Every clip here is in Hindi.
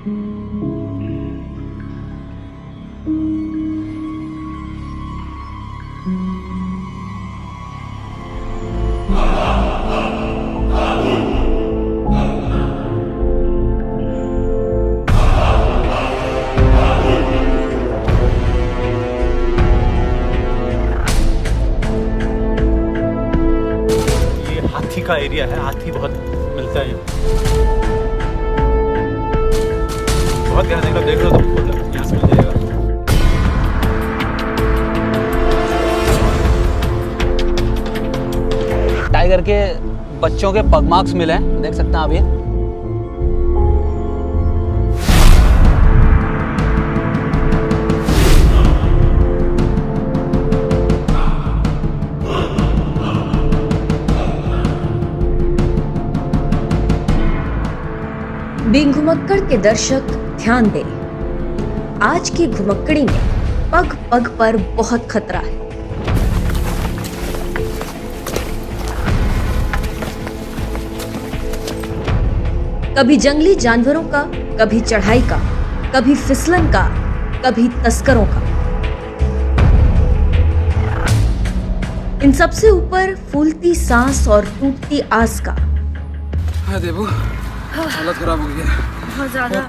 का एरिया है, हाथी बहुत मिलता है। बहुत गहरा जंगल, देख लो तो मतलब यहाँ से मिल जाएगा। टाइगर के बच्चों के पग मार्क्स मिले हैं, देख सकते हैं आप ये। बींग घुमक्कड़ के दर्शक ध्यान दें, आज की घुमक्कड़ी में पग पग पर बहुत खतरा है। कभी जंगली जानवरों का, कभी चढ़ाई का, कभी फिसलन का, कभी तस्करों का। इन सबसे ऊपर फूलती सांस और टूटती आस का। हाँ देवू, हालत खराब हो गई है बहुत ज्यादा।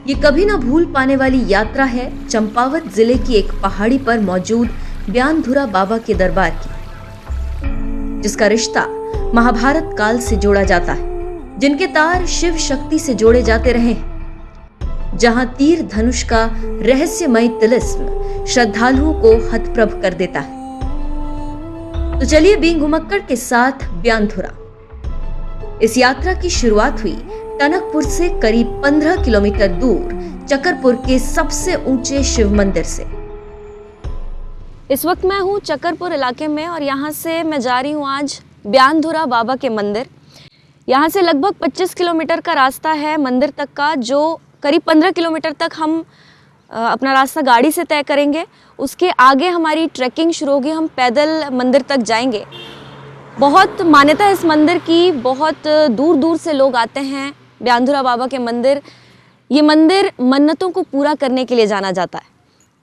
ये कभी ना भूल पाने वाली यात्रा है चंपावत जिले की एक पहाड़ी पर मौजूद ब्यानधुरा बाबा के दरबार की, जिसका रिश्ता महाभारत काल से जोड़ा जाता है, जिनके तार शिव शक्ति से जोड़े जाते रहे हैं, जहां तीर धनुष का रहस्यमय तिलिस्म श्रद्धालुओं को हतप्रभ कर देता है। तो चलिए बींग घुमक्कड़ के साथ ब्यानधुरा। इस यात्रा की शुरुआत हुई टनकपुर से करीब 15 किलोमीटर दूर चकरपुर के सबसे ऊंचे शिव मंदिर से। इस वक्त मैं हूँ चकरपुर इलाके में और यहाँ से मैं जा रही हूँ आज ब्यानधुरा बाबा के मंदिर। यहाँ से लगभग 25 किलोमीटर का रास्ता है मंदिर तक का, जो करीब 15 किलोमीटर तक हम अपना रास्ता गाड़ी से तय करेंगे। उसके आगे हमारी ट्रैकिंग शुरू होगी, हम पैदल मंदिर तक जाएंगे। बहुत मान्यता है इस मंदिर की, बहुत दूर दूर से लोग आते हैं ब्यानधुरा बाबा के मंदिर। ये मंदिर मन्नतों को पूरा करने के लिए जाना जाता है।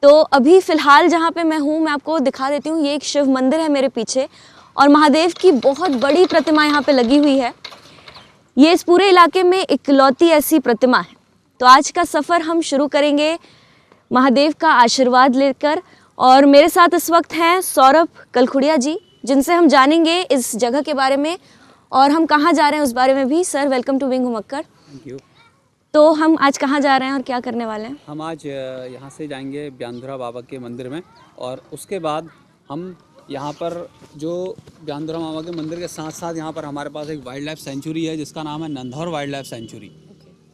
तो अभी फ़िलहाल जहाँ पे मैं हूँ, मैं आपको दिखा देती हूँ। ये एक शिव मंदिर है मेरे पीछे और महादेव की बहुत बड़ी प्रतिमा यहाँ पे लगी हुई है। ये इस पूरे इलाके में इकलौती ऐसी प्रतिमा है। तो आज का सफ़र हम शुरू करेंगे महादेव का आशीर्वाद लेकर, और मेरे साथ इस वक्त हैं सौरभ कलखुड़िया जी, जिनसे हम जानेंगे इस जगह के बारे में और हम कहाँ जा रहे हैं उस बारे में भी। Sir, welcome to being Ghumakkad. Thank you. तो हम आज कहाँ जा रहे हैं और क्या करने वाले हैं? हम आज यहाँ से जाएंगे ब्यानधुरा बाबा के मंदिर में, और उसके बाद हम यहाँ पर जो ब्यानधुरा बाबा के मंदिर के साथ साथ यहाँ पर हमारे पास एक वाइल्ड लाइफ सेंचुरी है, जिसका नाम है नंधौर वाइल्ड लाइफ सेंचुरी,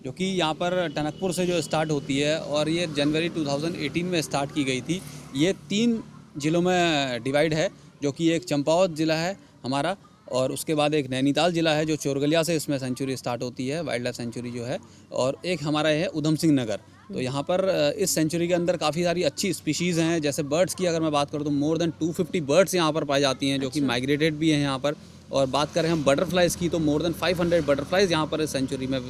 जो कि यहाँ पर टनकपुर से जो स्टार्ट होती है और ये जनवरी 2018 में स्टार्ट की गई थी। ये 3 जिलों में डिवाइड है, जो कि एक चंपावत ज़िला है हमारा, और उसके बाद एक नैनीताल ज़िला है जो चोरगलिया से इसमें सेंचुरी स्टार्ट होती है, वाइल्ड लाइफ सेंचुरी जो है, और एक हमारा है उधम सिंह नगर। तो यहाँ पर इस सेंचुरी के अंदर काफ़ी सारी अच्छी स्पीशीज़ हैं। जैसे बर्ड्स की अगर मैं बात करूँ तो मोर देन 250 बर्ड्स यहाँ पर पाई जाती हैं, जो कि माइग्रेटेड भी हैं यहाँ पर। और बात करें हम बटरफ्लाइज़ की तो मोर देन 500 बटरफ्लाइज़ यहाँ पर इस सेंचुरी में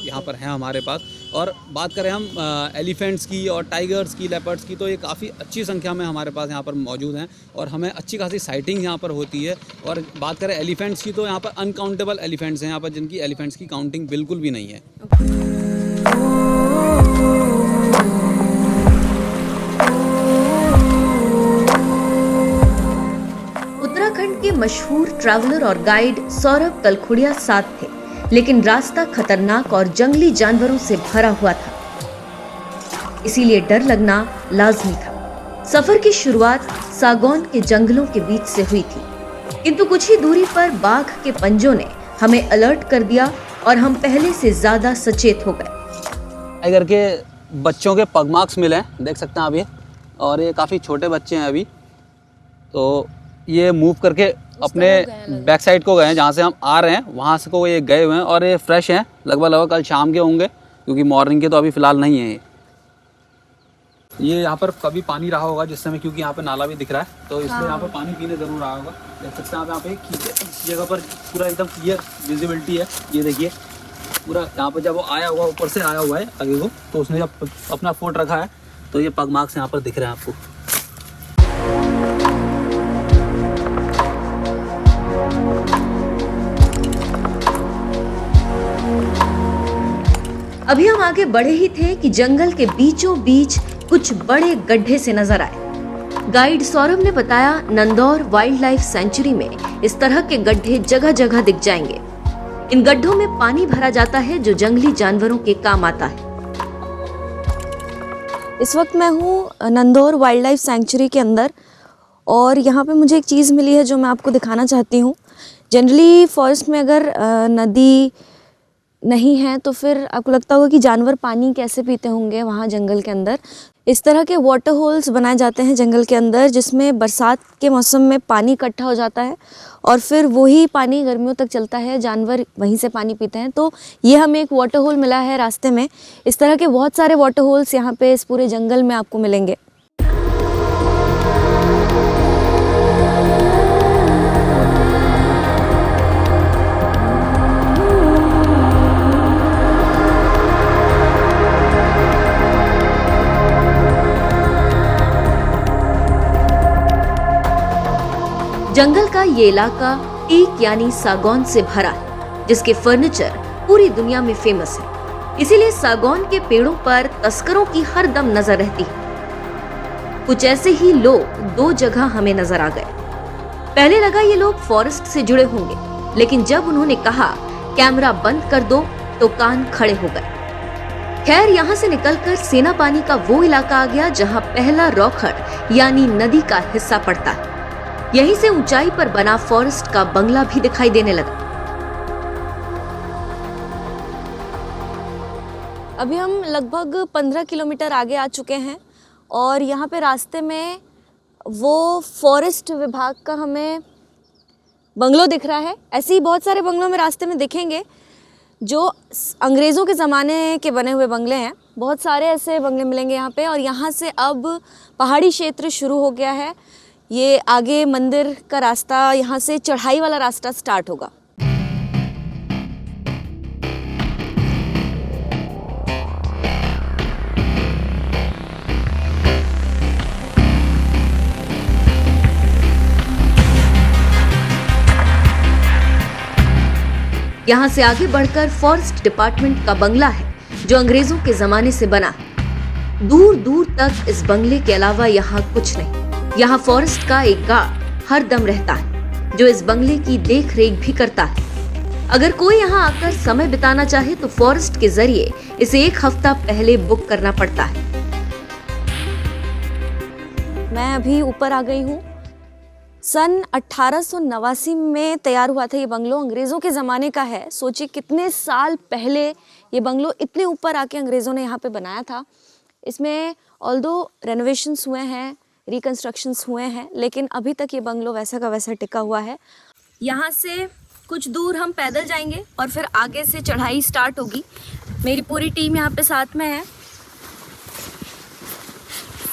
यहाँ पर हैं हमारे पास। और बात करें हम एलिफेंट्स की और टाइगर्स की, लेपर्ड्स की, तो ये काफ़ी अच्छी संख्या में हमारे पास यहाँ पर मौजूद हैं और हमें अच्छी खासी साइटिंग यहाँ पर होती है। और बात करें एलिफेंट्स की तो यहाँ पर अनकाउंटेबल एलिफेंट्स हैं यहाँ पर, जिनकी एलिफेंट्स की काउंटिंग बिल्कुल भी नहीं है। उत्तराखंड के मशहूर ट्रैवलर और गाइड सौरभ कलखुड़िया साथ थे, लेकिन रास्ता खतरनाक और जंगली जानवरों से भरा हुआ था, इसीलिए डर लगना लाजमी था। सफर की शुरुआत सागौन के जंगलों के बीच से हुई थी, किंतु कुछ ही दूरी पर बाघ के पंजों ने हमें अलर्ट कर दिया और हम पहले से ज्यादा सचेत हो गए। टाइगर के बच्चों के पग मार्क्स मिले हैं, देख सकते हैं आप ये, और ये काफ़ी छोटे बच्चे हैं अभी। तो ये मूव करके अपने बैक साइड को गए हैं, जहाँ से हम आ रहे हैं वहाँ से को ये गए हुए हैं, और ये फ्रेश हैं, लगभग कल शाम के होंगे, क्योंकि मॉर्निंग के तो अभी फ़िलहाल नहीं है ये। ये यहाँ पर कभी पानी रहा होगा जिस समय, क्योंकि यहाँ पे नाला भी दिख रहा है, तो इसलिए यहाँ पर पानी पीने जरूर रहा होगा। देख सकते हैं आप यहाँ पे इस जगह पर पूरा एकदम क्लियर विजिबिलिटी है। ये देखिए पूरा यहाँ पर जब वो आया हुआ, ऊपर से आया हुआ है आगे को, तो उसने जब अपना फुट रखा है तो ये पग मार्क्स यहाँ पर दिख रहे हैं आपको। अभी हम आगे बढ़े ही थे कि जंगल के बीचों बीच कुछ बड़े गड्ढे से नजर आए। गाइड सौरभ ने बताया, नंदौर वाइल्ड लाइफ सेंचुरी में इस तरह के गड्ढे जगह जगह दिख जाएंगे। इन गड्ढों में पानी भरा जाता है जो जंगली जानवरों के काम आता है। इस वक्त मैं हूँ नंदौर वाइल्ड लाइफ सेंचुरी के अंदर और यहाँ पे मुझे एक चीज़ मिली है जो मैं आपको दिखाना चाहती हूँ। जनरली फॉरेस्ट में अगर नदी नहीं है तो फिर आपको लगता होगा कि जानवर पानी कैसे पीते होंगे वहाँ जंगल के अंदर। इस तरह के वाटर होल्स बनाए जाते हैं जंगल के अंदर, जिसमें बरसात के मौसम में पानी इकट्ठा हो जाता है और फिर वही पानी गर्मियों तक चलता है, जानवर वहीं से पानी पीते हैं। तो ये हमें एक वाटर होल मिला है रास्ते में। इस तरह के बहुत सारे वाटर होल्स यहाँ पे इस पूरे जंगल में आपको मिलेंगे। जंगल का ये इलाका टीक यानी सागौन से भरा है, जिसके फर्नीचर पूरी दुनिया में फेमस है। इसीलिए सागौन के पेड़ों पर तस्करों की हर दम नजर रहती है। कुछ ऐसे ही लोग दो जगह हमें नजर आ गए। पहले लगा ये लोग फॉरेस्ट से जुड़े होंगे, लेकिन जब उन्होंने कहा कैमरा बंद कर दो तो कान खड़े हो गए। खैर, यहाँ से निकलकर सेना पानी का वो इलाका आ गया जहाँ पहला रौखड़ यानी नदी का हिस्सा पड़ता है। यहीं से ऊंचाई पर बना फॉरेस्ट का बंगला भी दिखाई देने लगा। अभी हम लगभग 15 किलोमीटर आगे आ चुके हैं और यहाँ पे रास्ते में वो फॉरेस्ट विभाग का हमें बंगलो दिख रहा है। ऐसे ही बहुत सारे बंगलों में रास्ते में दिखेंगे जो अंग्रेज़ों के ज़माने के बने हुए बंगले हैं। बहुत सारे ऐसे बंगले मिलेंगे यहाँ पे। और यहाँ से अब पहाड़ी क्षेत्र शुरू हो गया है। ये आगे मंदिर का रास्ता, यहाँ से चढ़ाई वाला रास्ता स्टार्ट होगा। यहाँ से आगे बढ़कर फॉरेस्ट डिपार्टमेंट का बंगला है जो अंग्रेजों के जमाने से बना है। दूर दूर तक इस बंगले के अलावा यहाँ कुछ नहीं। यहाँ फॉरेस्ट का एक गार्ड हर दम रहता है जो इस बंगले की देख रेख भी करता है। अगर कोई यहाँ आकर समय बिताना चाहे तो फॉरेस्ट के जरिए इसे एक हफ्ता पहले बुक करना पड़ता है। मैं अभी ऊपर आ गई हूँ। सन 1889 में तैयार हुआ था ये बंगलो। अंग्रेज़ों के ज़माने का है। सोचिए कितने साल पहले ये बंगलो इतने ऊपर आके अंग्रेज़ों ने यहाँ पे बनाया था। इसमें ऑल्दो रेनोवेशंस हुए हैं, रिकंस्ट्रक्शंस हुए हैं, लेकिन अभी तक ये बंगलो वैसा का वैसा टिका हुआ है। यहाँ से कुछ दूर हम पैदल जाएंगे और फिर आगे से चढ़ाई स्टार्ट होगी। मेरी पूरी टीम यहाँ पे साथ में है।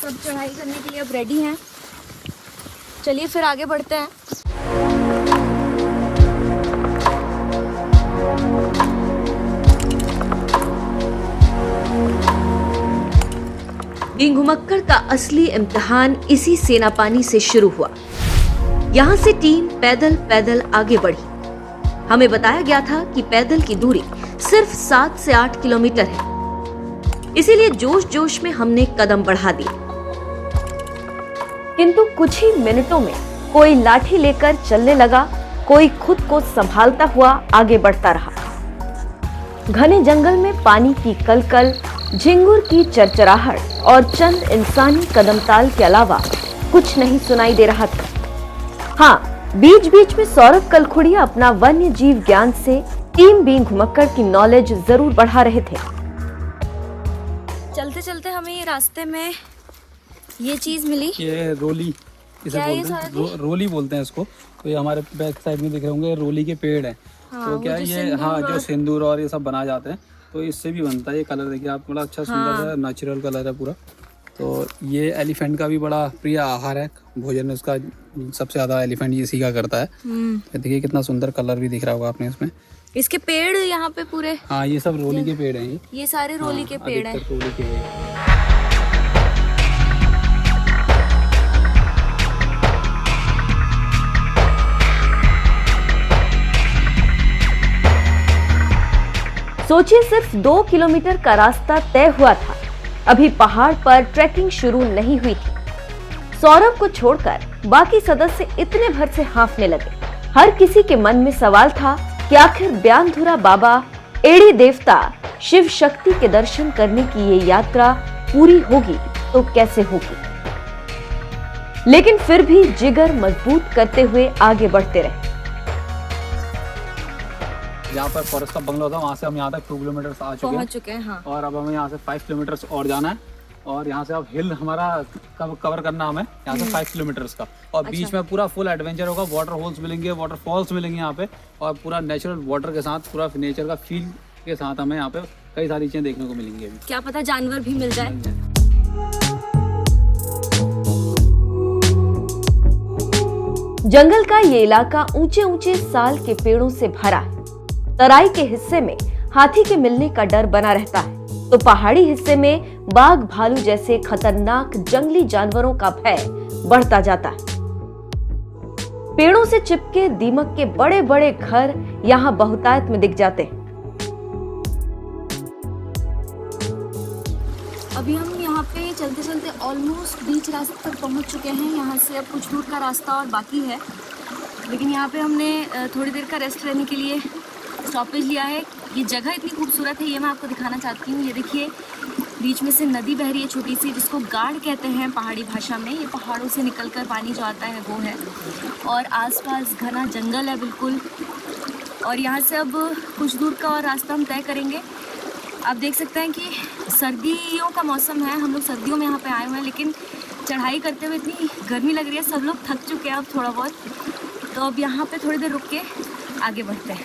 सब चढ़ाई करने के लिए अब रेडी हैं। चलिए फिर आगे बढ़ते हैं। बींग घुमक्कड़ का असली इम्तिहान इसी सेना पानी से शुरू हुआ। यहाँ से टीम पैदल पैदल आगे बढ़ी। हमें बताया गया था कि पैदल की दूरी सिर्फ 7 से 8 किलोमीटर है। इसीलिए जोश जोश में हमने कदम बढ़ा दिए। किंतु कुछ ही मिनटों में कोई लाठी लेकर चलने लगा, कोई खुद को संभालता हुआ आगे बढ़ता रहा। घने जंगल में पानी की कलकल, झिंगुर की चरचराहट और चंद इंसानी कदमताल के अलावा कुछ नहीं सुनाई दे रहा था। हाँ, बीच बीच में सौरभ कलखुड़िया अपना वन्य जीव ज्ञान से टीम बींग घुमक्कड़ की नॉलेज जरूर बढ़ा रहे थे। चलते चलते हमें ये रास्ते में ये चीज मिली। ये रोली इसे बोलते हैं, रोली बोलते हैं इसको। तो ये हमारे बैक साइड में दिख रहे होंगे, रोली के पेड़ हैं। तो क्या है ये, हाँ, जो सिंदूर और ये सब बनाए जाते हैं, तो इससे भी बनता है। ये कलर देखिए आप, बड़ा अच्छा सुंदर है, नेचुरल कलर है पूरा। तो ये एलिफेंट का भी बड़ा प्रिय आहार है, भोजन उसका सबसे ज़्यादा एलिफेंट इसी का करता है। देखिए कितना सुंदर कलर भी दिख रहा होगा आपने इसमें। इसके पेड़ यहाँ पे पूरे, हाँ ये सब रोली के पेड़ हैं ये सारे रोली के पेड़ हैं। रोली के हैं। सोचिए सिर्फ 2 किलोमीटर का रास्ता तय हुआ था, अभी पहाड़ पर ट्रैकिंग शुरू नहीं हुई थी। सौरभ को छोड़कर बाकी सदस्य इतने भर से हाँफने लगे। हर किसी के मन में सवाल था कि आखिर ब्यानधुरा बाबा, एड़ी देवता, शिव शक्ति के दर्शन करने की ये यात्रा पूरी होगी तो कैसे होगी। लेकिन फिर भी जिगर मजबूत करते हुए आगे बढ़ते रहे। यहाँ पर फॉरेस्ट का बंगला था, वहाँ से हम यहाँ तक 2 किलोमीटर आ चुके हैं। हाँ। और अब हमें यहाँ से 5 किलोमीटर और जाना है। और यहाँ से अब हिल हमारा कवर करना हमें यहाँ से 5 किलोमीटर का। और बीच में पूरा फुल एडवेंचर होगा, वाटर होल्स मिलेंगे, वाटरफॉल्स मिलेंगे यहाँ पे, और पूरा नेचुरल वाटर के साथ, पूरा नेचर का फील के साथ हमें यहाँ पे कई सारी चीजें देखने को मिलेंगी। अभी क्या पता जानवर भी मिल जाए। जंगल का ये इलाका ऊंचे ऊंचे साल के पेड़ों से भरा है। तराई के हिस्से में हाथी के मिलने का डर बना रहता है, तो पहाड़ी हिस्से में बाघ, भालू जैसे खतरनाक जंगली जानवरों का भय बढ़ता जाता है। पेड़ों से चिपके दीमक के बड़े बड़े घर यहाँ बहुतायत में दिख जाते हैं। अभी हम यहाँ पे चलते चलते ऑलमोस्ट बीच रास्ते तक पहुँच चुके हैं। यहाँ से अब कुछ दूर का रास्ता और बाकी है, लेकिन यहाँ पे हमने थोड़ी देर का रेस्ट लेने के लिए स्टॉपेज लिया है। ये जगह इतनी खूबसूरत है, ये मैं आपको दिखाना चाहती हूँ। ये देखिए बीच में से नदी बह रही है छोटी सी, जिसको गाढ़ कहते हैं पहाड़ी भाषा में। ये पहाड़ों से निकलकर पानी जो आता है वो है, और आसपास घना जंगल है बिल्कुल। और यहाँ से अब कुछ दूर का और रास्ता हम तय करेंगे। आप देख सकते हैं कि सर्दियों का मौसम है, हम लोग सर्दियों में यहाँ पे आए हुए हैं, लेकिन चढ़ाई करते हुए इतनी गर्मी लग रही है, सब लोग थक चुके हैं अब थोड़ा बहुत। तो अब यहाँ पे थोड़ी देर रुक के आगे बढ़ते हैं।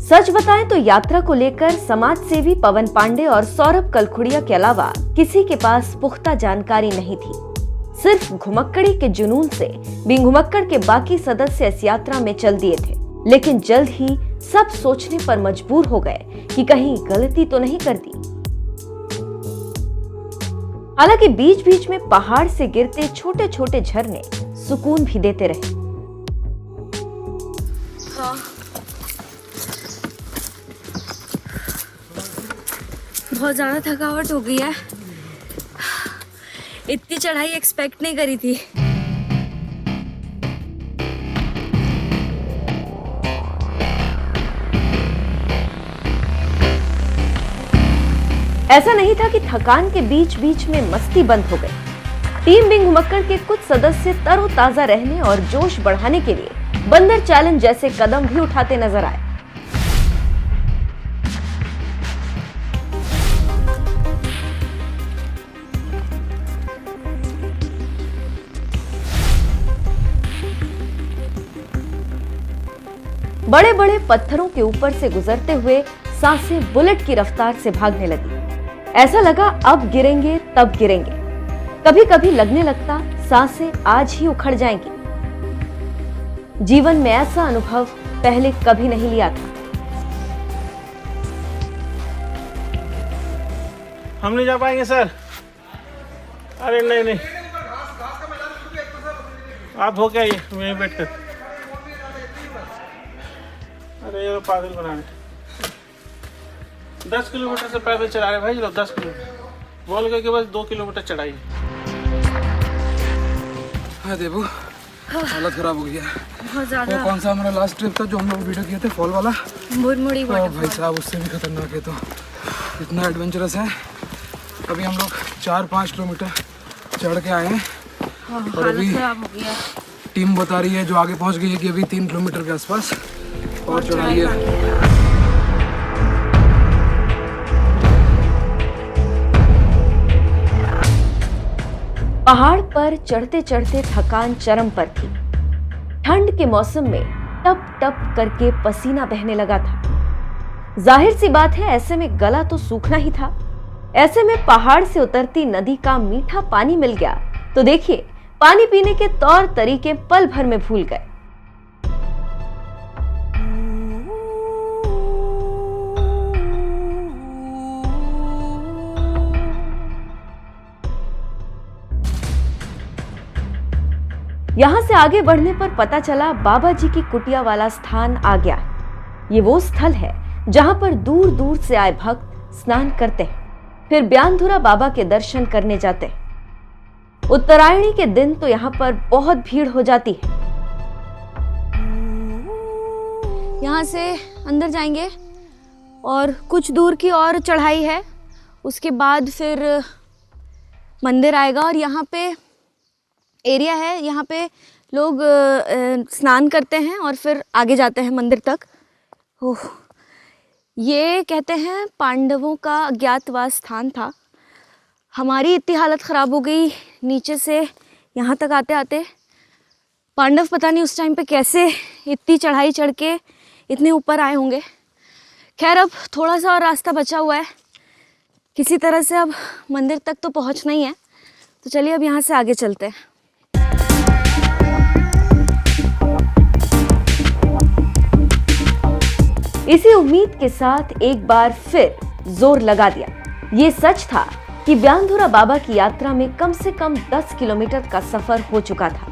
सच बताएं तो यात्रा को लेकर समाज सेवी पवन पांडे और सौरभ कलखुड़िया के अलावा किसी के पास पुख्ता जानकारी नहीं थी। सिर्फ घुमक्कड़ी के जुनून से बिंघुमक्कड़ के बाकी सदस्य इस यात्रा में चल दिए थे, लेकिन जल्द ही सब सोचने पर मजबूर हो गए कि कहीं गलती तो नहीं कर दी। हालांकि बीच बीच में पहाड़ से गिरते छोटे छोटे झरने सुकून भी देते रहे। बहुत ज़्यादा थकावट हो गई है, इतनी चढ़ाई एक्सपेक्ट नहीं करी थी। ऐसा नहीं था कि थकान के बीच बीच में मस्ती बंद हो गई। टीम बिंघुमक्कड़ के कुछ सदस्य तरोताजा रहने और जोश बढ़ाने के लिए बंदर चैलेंज जैसे कदम भी उठाते नजर आए। बड़े बड़े पत्थरों के ऊपर से गुजरते हुए सांसें बुलेट की रफ्तार से भागने लगी। ऐसा लगा अब गिरेंगे तब गिरेंगे। कभी कभी लगने लगता सांसें आज ही उखड़ जाएंगी। जीवन में ऐसा अनुभव पहले कभी नहीं लिया था। हम नहीं जा पाएंगे सर। अरे नहीं, आप हो क्या ये यहीं बैठ कर। अरे ये पागल बना रहे। 10 किलोमीटर से पैदल चला रहे भाई लोग। 10 किलोमीटर बोल गए कि बस 2 किलोमीटर चढ़ाई। हाँ देवू, हालत खराब हो गया। बहुत ज़्यादा। वो कौन सा हमारा लास्ट ट्रिप था जो हम लोग वीडियो किए थे, फॉल वाला? मुड़मुड़ी भाई साहब उससे भी खतरनाक है। तो इतना एडवेंचरस है। अभी हम लोग 4-5 किलोमीटर चढ़ के आए हैं और अभी टीम बता रही है जो आगे पहुंच गई है कि अभी 3 किलोमीटर के आसपास और चढ़ाई है। पहाड़ पर चढ़ते चढ़ते थकान चरम पर थी। ठंड के मौसम में टप टप करके पसीना बहने लगा था। जाहिर सी बात है, ऐसे में गला तो सूखना ही था। ऐसे में पहाड़ से उतरती नदी का मीठा पानी मिल गया तो देखिए, पानी पीने के तौर तरीके पल भर में भूल गए। यहां से आगे बढ़ने पर पता चला बाबा जी की कुटिया वाला स्थान आ गया। ये वो स्थल है जहां पर दूर दूर से आए भक्त स्नान करते हैं, फिर ब्यानधुरा बाबा के दर्शन करने जाते हैं। उत्तरायणी के दिन तो यहाँ पर बहुत भीड़ हो जाती है। यहाँ से अंदर जाएंगे और कुछ दूर की और चढ़ाई है, उसके बाद फिर मंदिर आएगा और यहाँ पे एरिया है, यहाँ पे लोग स्नान करते हैं और फिर आगे जाते हैं मंदिर तक। ओह, ये कहते हैं पांडवों का अज्ञातवास स्थान था। हमारी इतनी हालत ख़राब हो गई नीचे से यहाँ तक आते आते। पांडव पता नहीं उस टाइम पे कैसे इतनी चढ़ाई चढ़ के इतने ऊपर आए होंगे। खैर, अब थोड़ा सा और रास्ता बचा हुआ है, किसी तरह से अब मंदिर तक तो पहुँचना ही है। तो चलिए अब यहाँ से आगे चलते हैं। इसी उम्मीद के साथ एक बार फिर जोर लगा दिया। ये सच था कि ब्यानधुरा बाबा की यात्रा में कम से कम 10 किलोमीटर का सफर हो चुका था।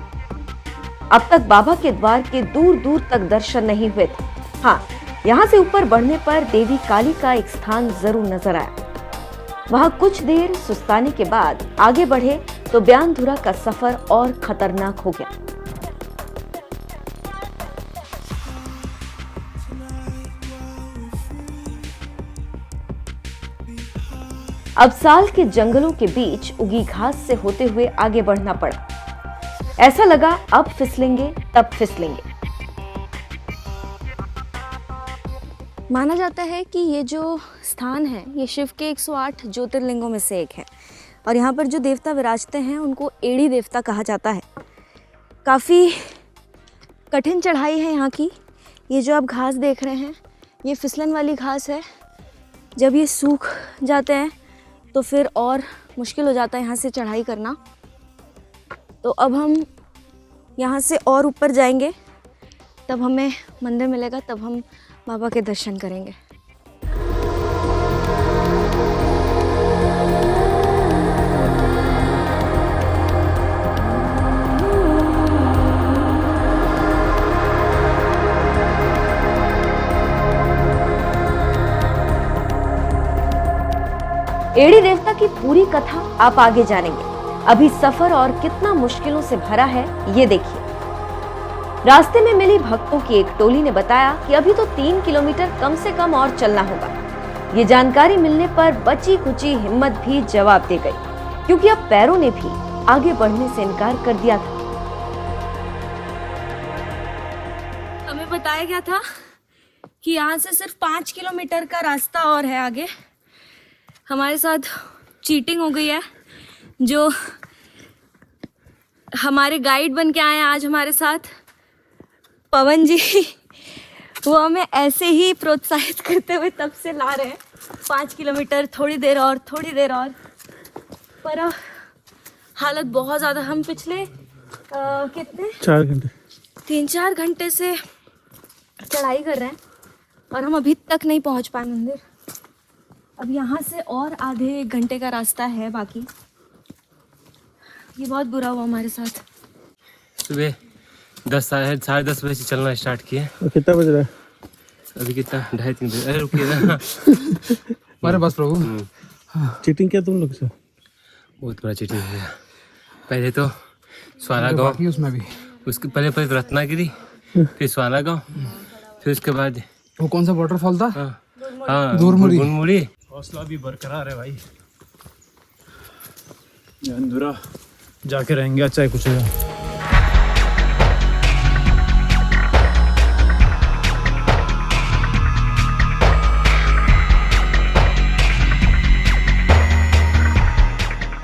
अब तक बाबा के द्वार के दूर दूर तक दर्शन नहीं हुए थे। हाँ, यहाँ से ऊपर बढ़ने पर देवी काली का एक स्थान जरूर नजर आया। वहां कुछ देर सुस्ताने के बाद आगे बढ़े तो ब्यानधुरा का सफर और खतरनाक हो गया। अब साल के जंगलों के बीच उगी घास से होते हुए आगे बढ़ना पड़ा। ऐसा लगा अब फिसलेंगे तब फिसलेंगे। माना जाता है कि ये जो स्थान है ये शिव के 108 ज्योतिर्लिंगों में से एक है और यहाँ पर जो देवता विराजते हैं उनको एड़ी देवता कहा जाता है। काफ़ी कठिन चढ़ाई है यहाँ की। ये जो आप घास देख रहे हैं ये फिसलन वाली घास है। जब ये सूख जाते हैं तो फिर और मुश्किल हो जाता है यहाँ से चढ़ाई करना। तो अब हम यहाँ से और ऊपर जाएंगे, तब हमें मंदिर मिलेगा, तब हम बाबा के दर्शन करेंगे। एड़ी देवता की पूरी कथा आप आगे जानेंगे। अभी सफर और कितना मुश्किलों से भरा है ये देखिए। रास्ते में मिली भक्तों की एक टोली ने बताया कि अभी तो 3 किलोमीटर कम से कम और चलना होगा। ये जानकारी मिलने पर बची कुची हिम्मत भी जवाब दे गई, क्योंकि अब पैरों ने भी आगे बढ़ने से इनकार कर दिया था। हमें बताया गया था कि यहाँ से सिर्फ 5 किलोमीटर का रास्ता और है आगे। हमारे साथ चीटिंग हो गई है। जो हमारे गाइड बन के आए हैं आज हमारे साथ, पवन जी, वो हमें ऐसे ही प्रोत्साहित करते हुए तब से ला रहे हैं 5 किलोमीटर, थोड़ी देर और, थोड़ी देर और। पर हालत बहुत ज़्यादा, हम पिछले कितने 3-4 घंटे से चढ़ाई कर रहे हैं और हम अभी तक नहीं पहुंच पाए मंदिर। अब यहाँ से और आधे घंटे का रास्ता है बाकी। ये बहुत बुरा हुआ हमारे साथ। सुबह 10-10:30 बजे से चलना स्टार्ट किए। कितना बज रहा है अभी? कितना 2:30-3 बजे। अरे रुकिए ना। हमारे पास प्रभु चीटिंग किया तुम लोग से? बहुत बड़ा चीटिंग हो गया। पहले तो स्वाना गाँव, उसमें भी उसके पहले रत्नागिरी, फिर स्वाना गाँव, फिर उसके बाद वो कौन सा वाटरफॉल था? हाँ, गुरमुड़ी। हौसला भी बरकरार है भाई। ब्यानधुरा जाके रहेंगे, चाहे कुछ हो जाए।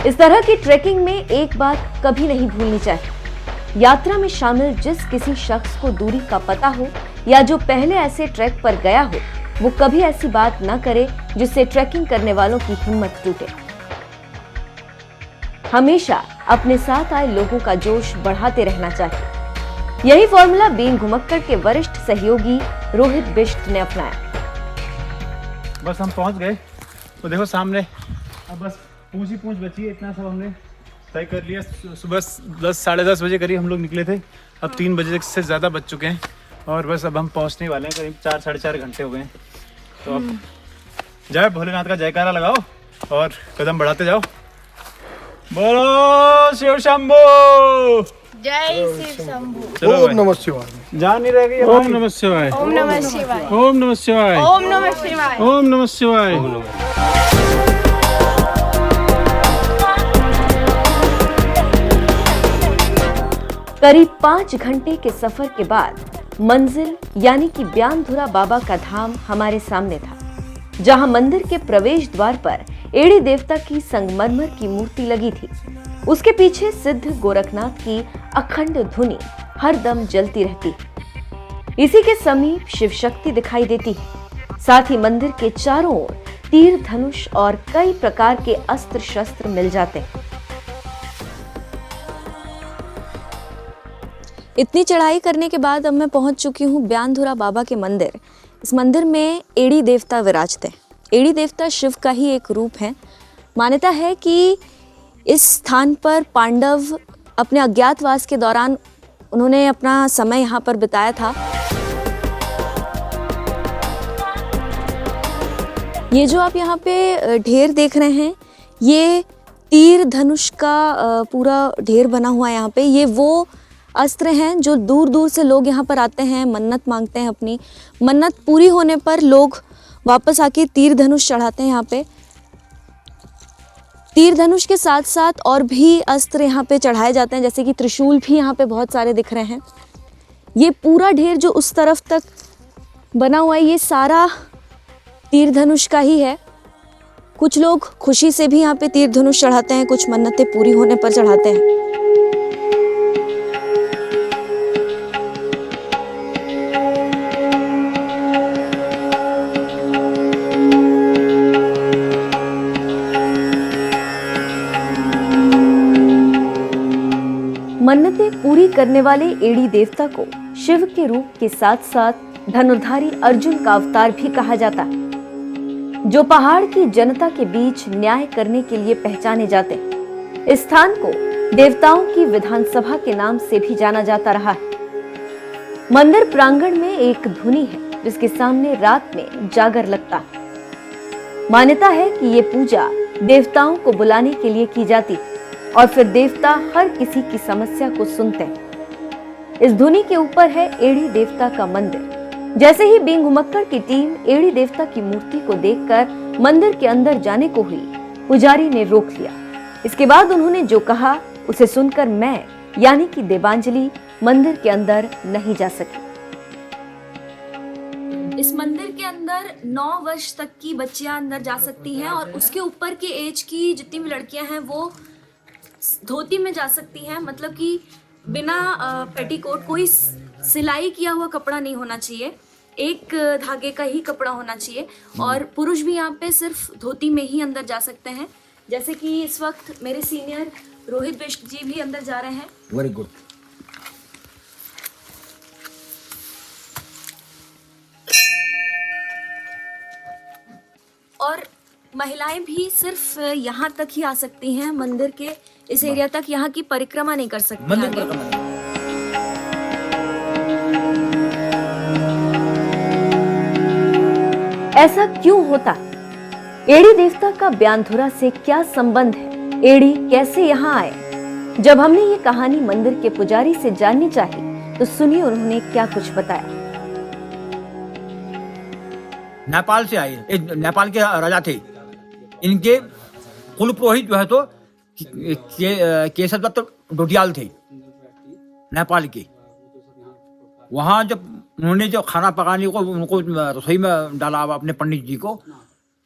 इस तरह की ट्रैकिंग में एक बात कभी नहीं भूलनी चाहिए, यात्रा में शामिल जिस किसी शख्स को दूरी का पता हो या जो पहले ऐसे ट्रैक पर गया हो, वो कभी ऐसी बात न करे जिससे ट्रैकिंग करने वालों की हिम्मत टूटे। हमेशा अपने साथ आए लोगों का जोश बढ़ाते रहना चाहिए। यही फॉर्मूला बीन घुमक्कड़ के वरिष्ठ सहयोगी रोहित बिष्ट ने अपनाया। बस हम पहुंच गए, तो देखो सामने अब बस पूंछ ही पूंछ बची है। इतना सब हमने तय कर लिया। सुबह 10 साढ़े 10 बजे करीब हम लोग निकले थे, अब 3 बजे से ज़्यादा बज चुके हैं और बस अब हम पहुंचने वाले हैं। करीब 4 साढ़े 4 घंटे हो गए हैं। तो अब जय भोलेनाथ का जयकारा लगाओ और कदम बढ़ाते जाओ। बोलो शिव शंभू, जय शिव शंभू। चलो ओम नमः शिवाय। जान नहीं रहेगी। ओम नमः शिवाय, ओम नमः शिवाय, ओम नमः शिवाय, ओम नमः शिवाय, ओम नमः शिवाय। करीब 5 घंटे के सफर के बाद मंजिल यानी कि ब्यानधुरा बाबा का धाम हमारे सामने था, जहां मंदिर के प्रवेश द्वार पर एड़ी देवता की संगमरमर की मूर्ति लगी थी। उसके पीछे सिद्ध गोरखनाथ की अखंड धुनी हरदम जलती रहती। इसी के समीप शिव शक्ति दिखाई देती है। साथ ही मंदिर के चारों ओर तीर धनुष और कई प्रकार के अस्त्र शस्त्र मिल जाते हैं। इतनी चढ़ाई करने के बाद अब मैं पहुंच चुकी हूँ ब्यानधुरा बाबा के मंदिर। इस मंदिर में एड़ी देवता विराजते हैं। एड़ी देवता शिव का ही एक रूप है। मान्यता है कि इस स्थान पर पांडव अपने अज्ञातवास के दौरान उन्होंने अपना समय यहाँ पर बिताया था। ये जो आप यहाँ पे ढेर देख रहे हैं, ये तीर धनुष का पूरा ढेर बना हुआ है। यहाँ पे ये वो अस्त्र हैं जो दूर दूर से लोग यहाँ पर आते हैं, मन्नत मांगते हैं। अपनी मन्नत पूरी होने पर लोग वापस आके तीर धनुष चढ़ाते हैं। यहाँ पे तीर धनुष के साथ साथ और भी अस्त्र यहाँ पे चढ़ाए जाते हैं, जैसे कि त्रिशूल भी यहाँ पे बहुत सारे दिख रहे हैं। ये पूरा ढेर जो उस तरफ तक बना हुआ है, ये सारा तीर धनुष का ही है। कुछ लोग खुशी से भी यहाँ पे तीर धनुष चढ़ाते हैं, कुछ मन्नतें पूरी होने पर चढ़ाते हैं। मन्नतें पूरी करने वाले एड़ी देवता को शिव के रूप के साथ साथ धनुर्धारी अर्जुन का अवतार भी कहा जाता है, जो पहाड़ की जनता के बीच न्याय करने के लिए पहचाने जाते हैं। इस स्थान को देवताओं की विधानसभा के नाम से भी जाना जाता रहा है। मंदिर प्रांगण में एक धुनी है जिसके सामने रात में जागर लगता है। मान्यता है कि ये पूजा देवताओं को बुलाने के लिए की जाती है और फिर देवता हर किसी की समस्या को सुनते हैं। इस धुनी के ऊपर है एड़ी देवता का मंदिर। जैसे ही बीन घुमक्कड़ की टीम एड़ी देवता की मूर्ति को देखकर मंदिर के अंदर जाने को हुई, पुजारी ने रोक लिया। इसके बाद उन्होंने जो कहा उसे सुनकर मैं यानी कि देवांजलि मंदिर के अंदर नहीं जा सकी। इस मंदिर के अंदर 9 वर्ष तक की बच्चियां अंदर जा सकती हैं और उसके ऊपर के एज की जितनी भी लड़कियां हैं वो धोती में जा सकती हैं। मतलब कि बिना पेटीकोट, कोई सिलाई किया हुआ कपड़ा नहीं होना चाहिए, एक धागे का ही कपड़ा होना चाहिए। और पुरुष भी यहाँ पे सिर्फ धोती में ही अंदर जा सकते हैं। जैसे कि इस वक्त मेरे सीनियर रोहित बिष्ट जी भी अंदर जा रहे हैं। Very good. और महिलाएं भी सिर्फ यहाँ तक ही आ सकती हैं, मंदिर के इस एरिया तक यहाँ की परिक्रमा नहीं कर सकती आगे। ऐसा क्यों होता? एड़ी देवता का ब्यानधुरा से क्या संबंध है? एड़ी कैसे यहाँ आए? जब हमने ये कहानी मंदिर के पुजारी से जाननी चाहिए तो सुनिए उन्होंने क्या कुछ बताया। नेपाल से आए, नेपाल के राजा थे। इनके कुल पुरोहित जो है तो केशव दत्त डोडियाल थे नेपाल के। वहाँ जब उन्होंने जो खाना पकाने को उनको रसोई में डाला अपने पंडित जी को,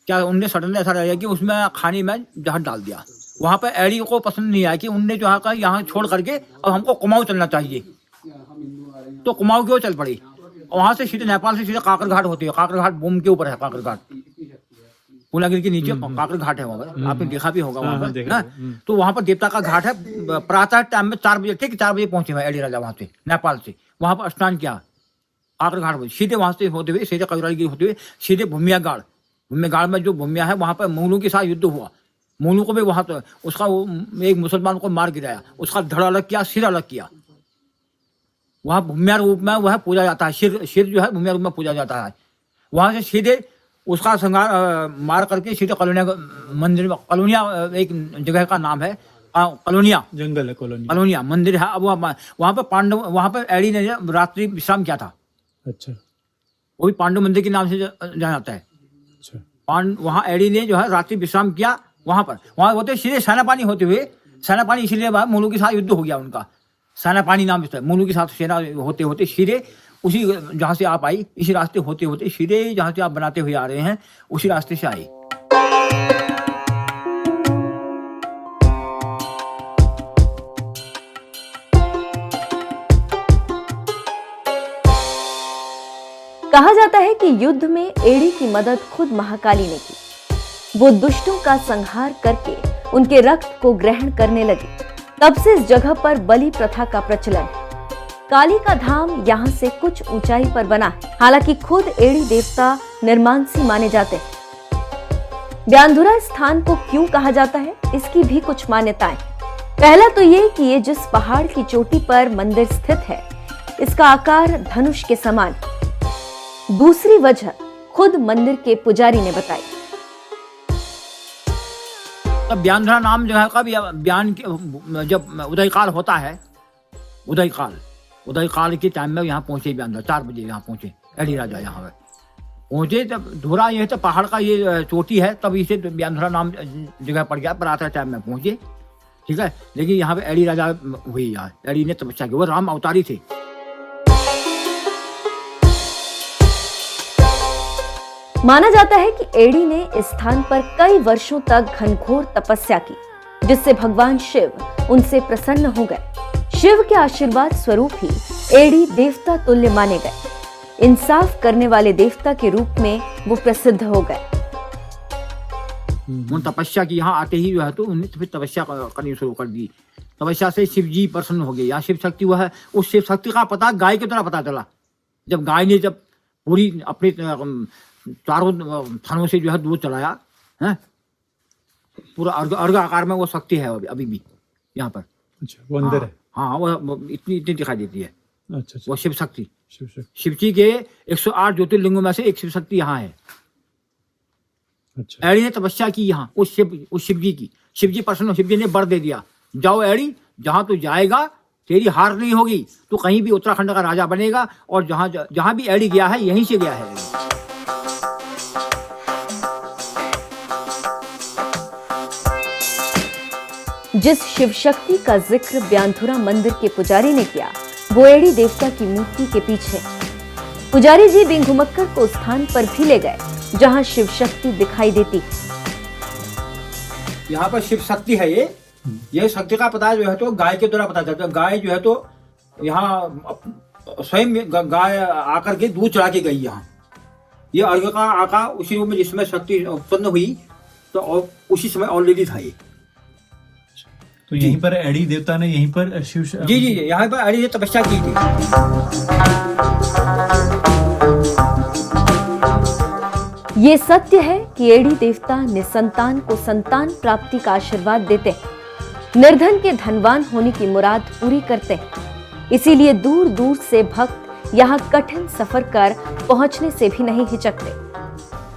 क्या उनने सडन ऐसा रहा कि उसमें खाने में जहर डाल दिया वहाँ पर एडी को पसंद नहीं आया कि उनने जो है यहाँ छोड़ करके अब हमको कुमाऊं चलना चाहिए, तो कुमाऊं क्यों चल पड़ी। वहाँ से सीधे नेपाल से सीधे काकर घाट होती है, काकर घाट बूम के ऊपर है, काकर घाट पूर्णागिरी के नीचे काकर घाट है वहाँ पर, आपने देखा भी होगा वहाँ पर ना। तो वहाँ पर देवता का घाट है। प्रातः टाइम में 4 बजे, ठीक 4 बजे पहुंचे हुए एडी राजा वहाँ से नेपाल से, वहाँ पर स्नान किया काकर घाट पर, सीधे वहाँ से होते हुए सीधे कजरागिरी होते हुए सीधे भूमियागाड़ में जो भूमिया है वहाँ पर मोनू के साथ युद्ध हुआ। मोनू को भी वहाँ तो उसका वो एक मुसलमान को मार गिराया, उसका धड़ अलग किया, सिर अलग किया। वहाँ भूमिया रूप में वह पूजा जाता है, सिर जो है भूमिया रूप में पूजा जाता है। वहाँ से सीधे उसका संहार मार करके सीधे कलोनिया मंदिर में, कलोनिया एक जगह का नाम है, कलोनिया जंगल है, कलोनिया मंदिर है। अब वहाँ पर पांडव, वहाँ पर एडी ने रात्रि विश्राम किया था। अच्छा, वो भी पांडव मंदिर के नाम से जाना जाता है। अच्छा, वहाँ एडी ने जो है रात्रि विश्राम किया वहाँ पर। वहाँ होते सीधे सेनापानी होते हुए, सेनापानी इसीलिए मोनू के साथ युद्ध हो गया उनका, सेनापानी नाम से। मोनू के साथ सेना होते होते सीधे उसी जहाँ से आप आई, इसी रास्ते होते होते सीधे जहाँ से आप बनाते हुए आ रहे हैं उसी रास्ते से आई। कहा जाता है कि युद्ध में एड़ी की मदद खुद महाकाली ने की। वो दुष्टों का संहार करके उनके रक्त को ग्रहण करने लगी। तब से इस जगह पर बलि प्रथा का प्रचलन है। काली का धाम यहाँ से कुछ ऊंचाई पर बना है। हालांकि खुद एड़ी देवता निर्मांसी माने जाते हैं। ब्यांधुरा स्थान को क्यों कहा जाता है, इसकी भी कुछ मान्यताएं। पहला तो ये कि ये जिस पहाड़ की चोटी पर मंदिर स्थित है, इसका आकार धनुष के समान। दूसरी वजह खुद मंदिर के पुजारी ने बताई। तब ब्यांधुरा नाम जो है कब ब्यान जब उदयकाल होता है, उदयकाल के टाइम में यहाँ पहुंचे ब्यांधुरा, 4 बजे यहाँ पहुंचे एडी राजा यहाँ पे पहुंचे। तब धुरा ये तो पहाड़ का ये चोटी है, तब इसे ब्यांधुरा नाम जगह पड़ गया। प्रातः टाइम में पहुंचे, ठीक है। लेकिन यहाँ पे एडी राजा हुई, यहाँ एडी ने तपस्या की, वो राम अवतारी थे। माना जाता है कि एड़ी ने इस स्थान पर कई वर्षों तक घनघोर तपस्या की, जिससे भगवान शिव उनसे प्रसन्न हो गए। शिव के आशीर्वाद स्वरूप ही एड़ी देवता तुल्य माने गए। इंसाफ करने वाले देवता के रूप में वो प्रसिद्ध हो गए। उन तपस्या की, यहाँ आते ही जो है तो उन्हें फिर तपस्या करनी शुरू कर दी। तपस्या से शिव जी प्रसन्न हो गए। यहाँ शिव शक्ति वह है, उस शिव शक्ति का पता गाय की तरह पता चला। जब गाय ने जब पूरी अपने चारों थानों से जो है दूध चलाया है, पूरा अर्घ आकार में वो शक्ति है अभी भी यहाँ पर। अच्छा, वो अंदर है। हाँ, वो इतनी दिखाई देती है। अच्छा, वो शिव शक्ति, शिव जी के 108 ज्योतिर्लिंगों में से एक शिव शक्ति यहाँ है। अच्छा, एड़ी ने तपस्या की यहाँ उस शिव जी की। शिव जी प्रसन्न, शिव जी ने वर दे दिया, जाओ एड़ी, जहाँ तू जाएगा तेरी हार नहीं होगी, तू कहीं भी उत्तराखंड का राजा बनेगा। और जहाँ भी एड़ी गया है यहीं से गया है। जिस शिव शक्ति का जिक्र ब्यांधुरा मंदिर के पुजारी ने किया, वो एड़ी देवता की मूर्ति के पीछे। पुजारी जी बिंग घुमक्कर को स्थान पर भी ले गए जहां शिव शक्ति दिखाई देती। यहाँ पर शिव शक्ति है। ये शक्ति का पता जो है तो गाय के द्वारा पता चलता है। गाय जो है तो यहाँ स्वयं गाय आकर के दूध चढ़ा के गई। यहाँ ये अर्घ का आका उसी रूप में जिसमें शक्ति उत्पन्न हुई, तो उसी समय ऑलरेडी था ये। तो यहीं पर एड़ी देवता ने यहीं पर शिव जी यहाँ पर एड़ी ने तपस्या की थी। ये सत्य है कि एड़ी देवता निसंतान को संतान प्राप्ति का आशीर्वाद देते हैं, निर्धन के धनवान होने की मुराद पूरी करते हैं। इसीलिए दूर दूर से भक्त यहाँ कठिन सफर कर पहुंचने से भी नहीं हिचकते।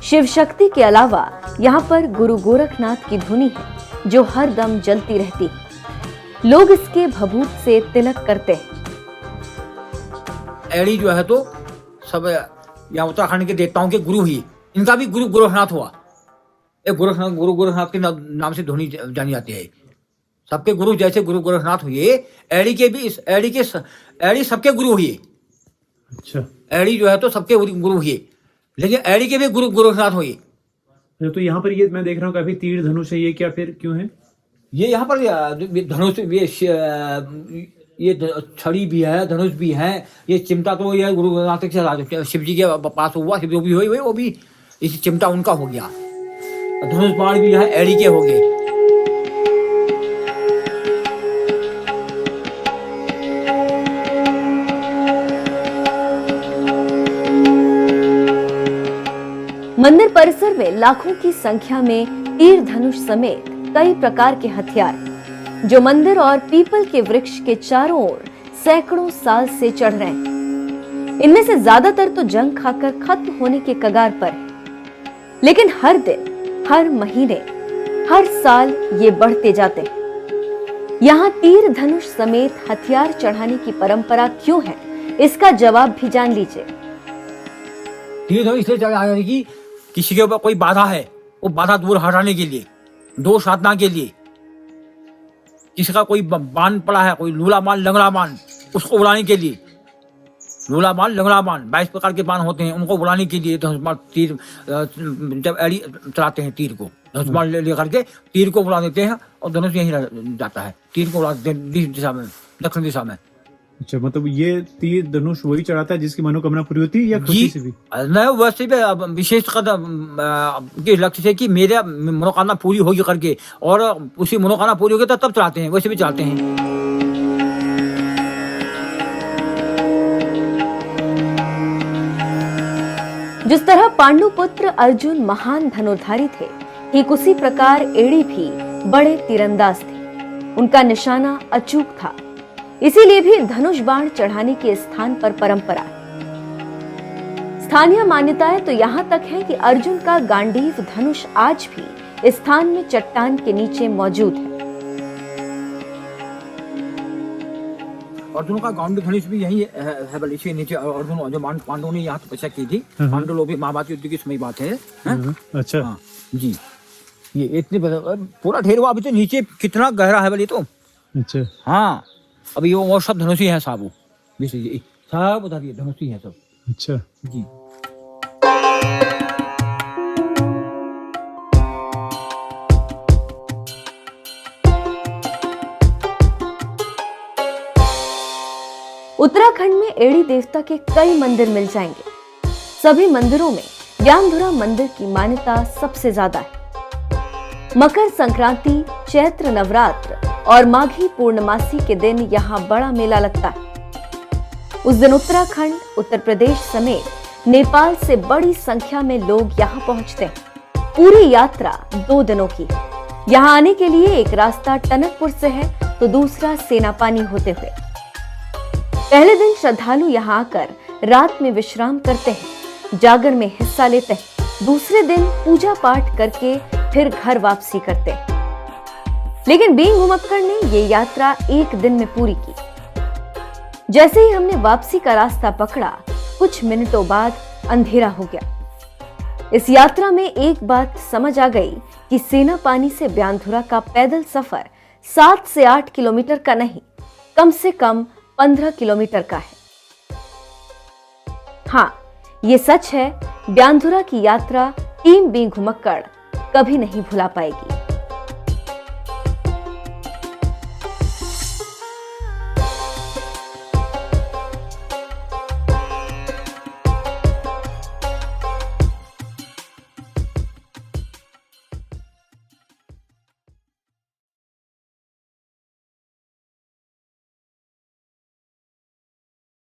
शिव शक्ति के अलावा यहाँ पर गुरु गोरखनाथ की धुनी है जो हर दम जलती रहती है। लोग इसके भभूत से तिलक करते हैं। एड़ी जो है तो सब यहाँ उत्तराखंड के देवताओं के गुरु ही, इनका भी गुरु गोरखनाथ हुआ। एक गुरु गोरखनाथ के नाम से धुनी जानी जाती है। सबके गुरु जैसे गुरु गोरखनाथ हुए, एड़ी के भी एड़ी सबके गुरु हुए। अच्छा, एड़ी जो है तो सबके गुरु हुए, लेकिन एड़ी के भी गुरु गोरखनाथ हुए। तो यहाँ पर ये मैं देख रहा हूँ काफी तीर धनुष है, ये क्या फिर क्यों है? ये यहाँ पर धनुष ये छड़ी भी है, धनुष भी है। ये चिमटा तो ये गुरु नानक से शिव जी के पास हुआ, शिव जो भी हुई वो भी इस चिमटा उनका हो गया। धनुष बाण भी है, एड़ी के हो गए। मंदिर परिसर में लाखों की संख्या में तीर धनुष समेत कई प्रकार के हथियार जो मंदिर और पीपल के वृक्ष के चारों ओर सैकड़ों साल से चढ़ रहे हैं। इनमें से ज्यादातर तो जंग खाकर खत्म होने के कगार पर है, लेकिन हर दिन, हर महीने, हर साल ये बढ़ते जाते हैं। यहाँ तीर धनुष समेत हथियार चढ़ाने की परंपरा क्यों है, इसका जवाब भी जान लीजिए। तीर धनुष इसलिए चढ़ाने की किसी के ऊपर कोई बाधा है, वो बाधा दूर हटाने के लिए, दोष हटाने के लिए। किसी का कोई बाण पड़ा है, कोई लूला बाण, लंगड़ा बाण, उसको उड़ाने के लिए। लूला बाण, लंगड़ा बाण 22 प्रकार के बाण होते हैं, उनको उड़ाने के लिए धनुष बाण तीर जब एड़ी चलाते हैं तीर को, धनुष बाण ले करके तीर को उड़ा देते हैं और धनुष यहीं रह जाता है। तीर को उड़ा देते हैं दिशा में, दक्षिण दिशा में। अच्छा, मतलब ये तीर धनुष वही चढ़ाता है जिसकी मनोकामना पूरी होती है या खुशी से भी? नहीं, वैसे भी विशेष के लक्ष्य से कि मेरे मनोकामना पूरी होगी करके, और उसी मनोकामना पूरी होगी तब चढ़ाते हैं, वैसे भी चढ़ाते हैं। जिस तरह पांडुपुत्र अर्जुन महान धनुर्धारी थे, ठीक उसी प्रकार एड़ी भी बड़े तीरंदाज थे। उनका निशाना अचूक था, इसीलिए भी धनुष बाण चढ़ाने के स्थान पर परंपरा है। स्थानीय मान्यताएं तो यहाँ तक है कि अर्जुन का गांडीव धनुष आज भी इस स्थान में चट्टान के नीचे मौजूद है। अर्जुन का गांडीव धनुष भी यही है बल इसी नीचे। अर्जुन जो पांडवों ने यहाँ तपस्या की थी, पांडव लोग भी महाभारत युद्ध की समय बात है। अच्छा। हाँ, जी, ये इतने पूरा ढेर हुआ। अभी तो नीचे कितना गहरा है बल ये तो। अच्छा। हाँ, अभी वो सब धनुषी है साहब, वो सब उधर ये धनुषी है सब। अच्छा जी। उत्तराखंड में एड़ी देवता के कई मंदिर मिल जाएंगे। सभी मंदिरों में ब्यानधुरा मंदिर की मान्यता सबसे ज्यादा है। मकर संक्रांति, चैत्र नवरात्र और माघी पूर्णमासी के दिन यहाँ बड़ा मेला लगता है। उस दिन उत्तराखंड, उत्तर प्रदेश समेत नेपाल से बड़ी संख्या में लोग यहाँ पहुंचते हैं। पूरी यात्रा 2 दिनों की। यहाँ आने के लिए एक रास्ता टनकपुर से है तो दूसरा सेनापानी होते हुए। पहले दिन श्रद्धालु यहाँ आकर रात में विश्राम करते हैं, जागर में हिस्सा लेते हैं। दूसरे दिन पूजा पाठ करके फिर घर वापसी करते हैं। लेकिन बींग घुमक्कड़ ने ये यात्रा 1 दिन में पूरी की। जैसे ही हमने वापसी का रास्ता पकड़ा, कुछ मिनटों बाद अंधेरा हो गया। इस यात्रा में एक बात समझ आ गई कि सेनापानी से ब्यानधुरा का पैदल सफर 7 से 8 किलोमीटर का नहीं, कम से कम 15 किलोमीटर का है। हाँ, ये सच है, ब्यानधुरा की यात्रा टीम बींग घुमक्कड़ कभी नहीं भुला पाएगी।